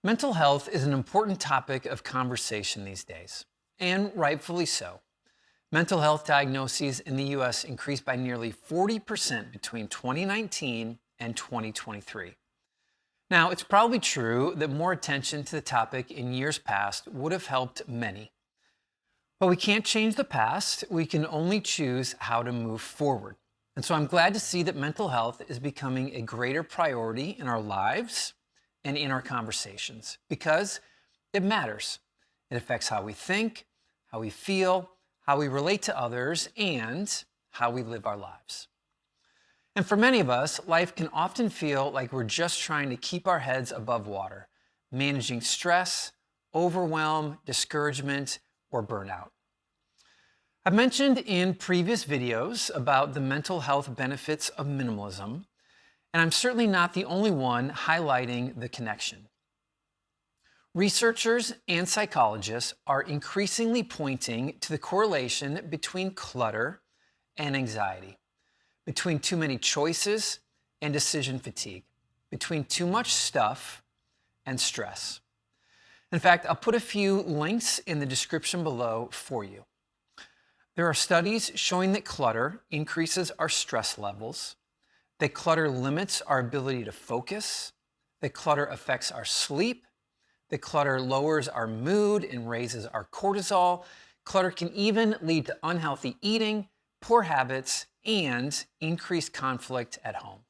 Mental health is an important topic of conversation these days, and rightfully so. Mental health diagnoses in the US increased by nearly 40% between 2019 and 2023. Now, it's probably true that more attention to the topic in years past would have helped many. But we can't change the past, we can only choose how to move forward. And so I'm glad to see that mental health is becoming a greater priority in our lives and in our conversations because it matters. It affects how we think, how we feel, how we relate to others, and how we live our lives. And for many of us, life can often feel like we're just trying to keep our heads above water, managing stress, overwhelm, discouragement, or burnout. I've mentioned in previous videos about the mental health benefits of minimalism, and I'm certainly not the only one highlighting the connection. Researchers and psychologists are increasingly pointing to the correlation between clutter and anxiety, between too many choices and decision fatigue, between too much stuff and stress. In fact, I'll put a few links in the description below for you. There are studies showing that clutter increases our stress levels, that clutter limits our ability to focus, that clutter affects our sleep, that clutter lowers our mood and raises our cortisol. Clutter can even lead to unhealthy eating, poor habits, and increased conflict at home.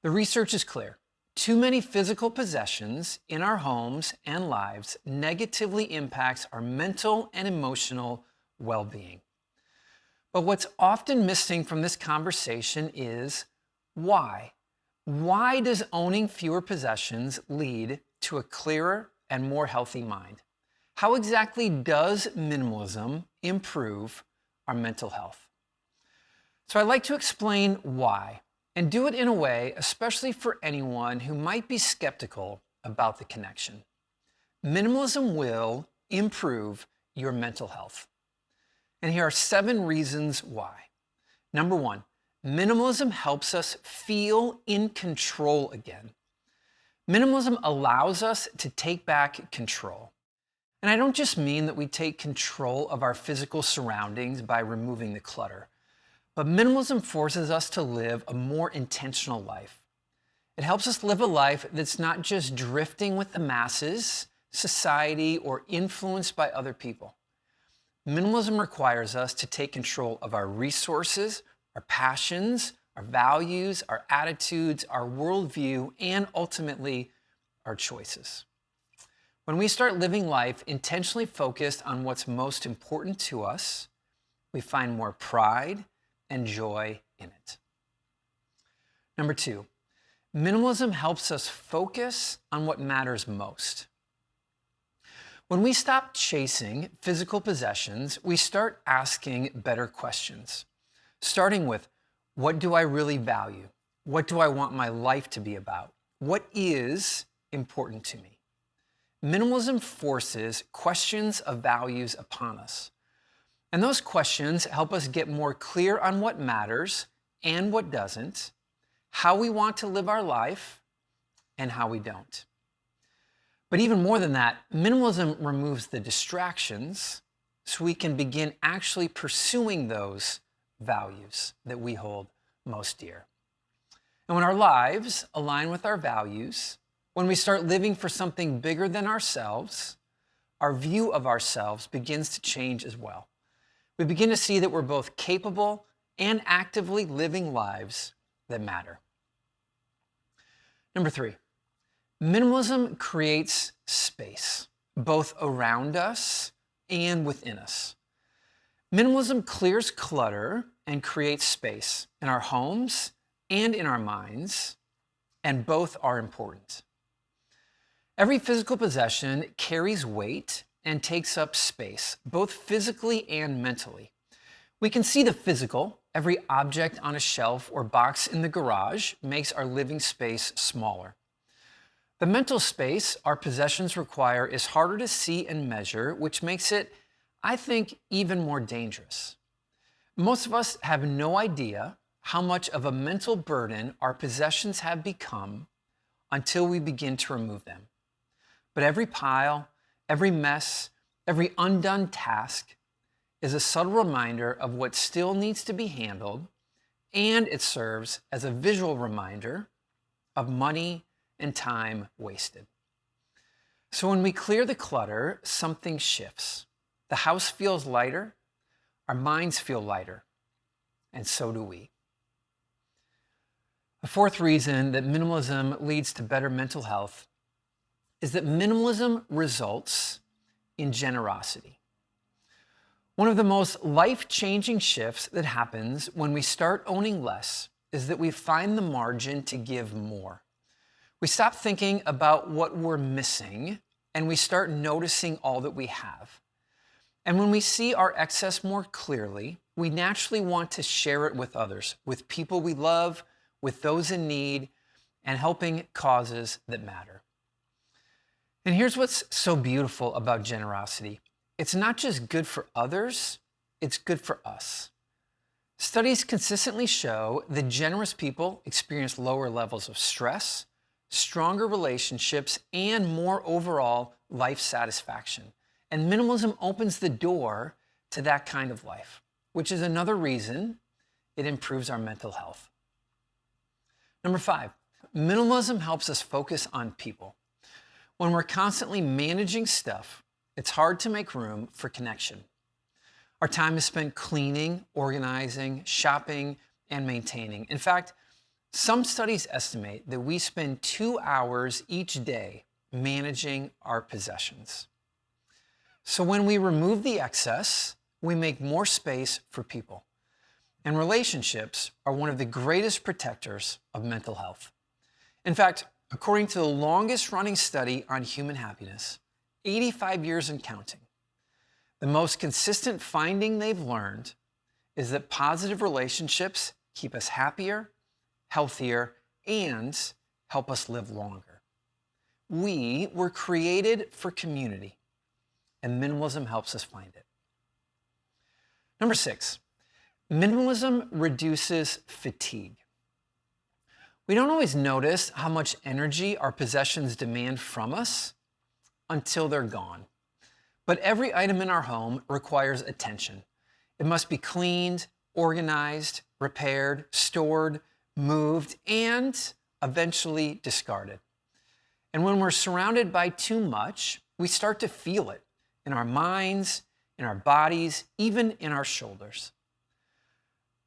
The research is clear. Too many physical possessions in our homes and lives negatively impacts our mental and emotional well-being. But what's often missing from this conversation is why? Why does owning fewer possessions lead to a clearer and more healthy mind? How exactly does minimalism improve our mental health? So I'd like to explain why, and do it in a way, especially for anyone who might be skeptical about the connection. Minimalism will improve your mental health. And here are 7 reasons why. Number 1, minimalism helps us feel in control again. Minimalism allows us to take back control. And I don't just mean that we take control of our physical surroundings by removing the clutter, but minimalism forces us to live a more intentional life. It helps us live a life that's not just drifting with the masses, society, or influenced by other people. Minimalism requires us to take control of our resources, our passions, our values, our attitudes, our worldview, and ultimately, our choices. When we start living life intentionally focused on what's most important to us, we find more pride and joy in it. Number 2, minimalism helps us focus on what matters most. When we stop chasing physical possessions, we start asking better questions, starting with, what do I really value? What do I want my life to be about? What is important to me? Minimalism forces questions of values upon us. And those questions help us get more clear on what matters and what doesn't, how we want to live our life, and how we don't. But even more than that, minimalism removes the distractions so we can begin actually pursuing those values that we hold most dear. And when our lives align with our values, when we start living for something bigger than ourselves, our view of ourselves begins to change as well. We begin to see that we're both capable and actively living lives that matter. Number 3, minimalism creates space, both around us and within us. Minimalism clears clutter and creates space in our homes and in our minds, and both are important. Every physical possession carries weight and takes up space, both physically and mentally. We can see the physical. Every object on a shelf or box in the garage makes our living space smaller. The mental space our possessions require is harder to see and measure, which makes it, I think, even more dangerous. Most of us have no idea how much of a mental burden our possessions have become until we begin to remove them. But every pile, every mess, every undone task is a subtle reminder of what still needs to be handled, and it serves as a visual reminder of money and time wasted. So when we clear the clutter, something shifts. The house feels lighter, our minds feel lighter, and so do we. A fourth reason that minimalism leads to better mental health is that minimalism results in generosity. One of the most life-changing shifts that happens when we start owning less is that we find the margin to give more. We stop thinking about what we're missing and we start noticing all that we have. And when we see our excess more clearly, we naturally want to share it with others, with people we love, with those in need, and helping causes that matter. And here's what's so beautiful about generosity. It's not just good for others, it's good for us. Studies consistently show that generous people experience lower levels of stress, stronger relationships, and more overall life satisfaction. And minimalism opens the door to that kind of life, which is another reason it improves our mental health. Number 5, minimalism helps us focus on people. When we're constantly managing stuff, it's hard to make room for connection. Our time is spent cleaning, organizing, shopping, and maintaining. In fact, some studies estimate that we spend 2 hours each day managing our possessions. So when we remove the excess, we make more space for people. And relationships are one of the greatest protectors of mental health. In fact, according to the longest running study on human happiness, 85 years and counting, the most consistent finding they've learned is that positive relationships keep us happier, healthier, and help us live longer. We were created for community, and minimalism helps us find it. Number 6, minimalism reduces fatigue. We don't always notice how much energy our possessions demand from us until they're gone. But every item in our home requires attention. It must be cleaned, organized, repaired, stored, moved, and eventually discarded. And when we're surrounded by too much, we start to feel it in our minds, in our bodies, even in our shoulders.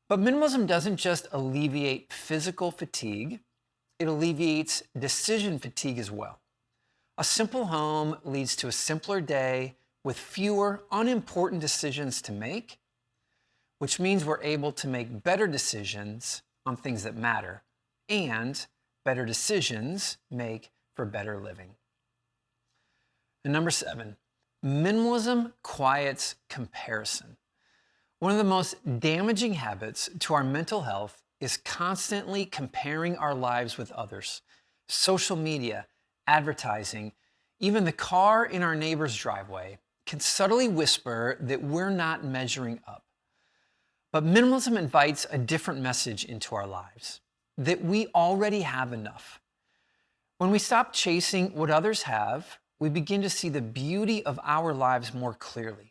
But minimalism doesn't just alleviate physical fatigue, it alleviates decision fatigue as well. A simple home leads to a simpler day with fewer unimportant decisions to make, which means we're able to make better decisions on things that matter, and better decisions make for better living. And number 7, minimalism quiets comparison. One of the most damaging habits to our mental health is constantly comparing our lives with others. Social media, advertising, even the car in our neighbor's driveway can subtly whisper that we're not measuring up. But minimalism invites a different message into our lives, that we already have enough. When we stop chasing what others have, we begin to see the beauty of our lives more clearly.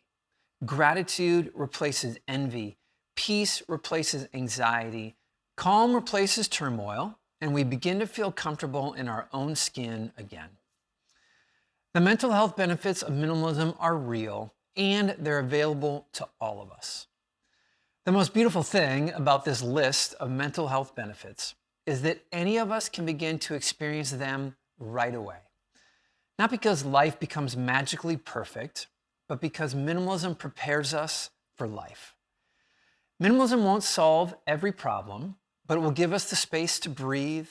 Gratitude replaces envy, peace replaces anxiety, calm replaces turmoil, and we begin to feel comfortable in our own skin again. The mental health benefits of minimalism are real, and they're available to all of us. The most beautiful thing about this list of mental health benefits is that any of us can begin to experience them right away. Not because life becomes magically perfect, but because minimalism prepares us for life. Minimalism won't solve every problem, but it will give us the space to breathe,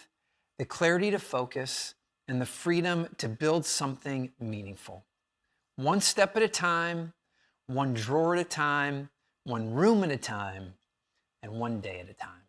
the clarity to focus, and the freedom to build something meaningful. One step at a time, one drawer at a time, one room at a time, and one day at a time.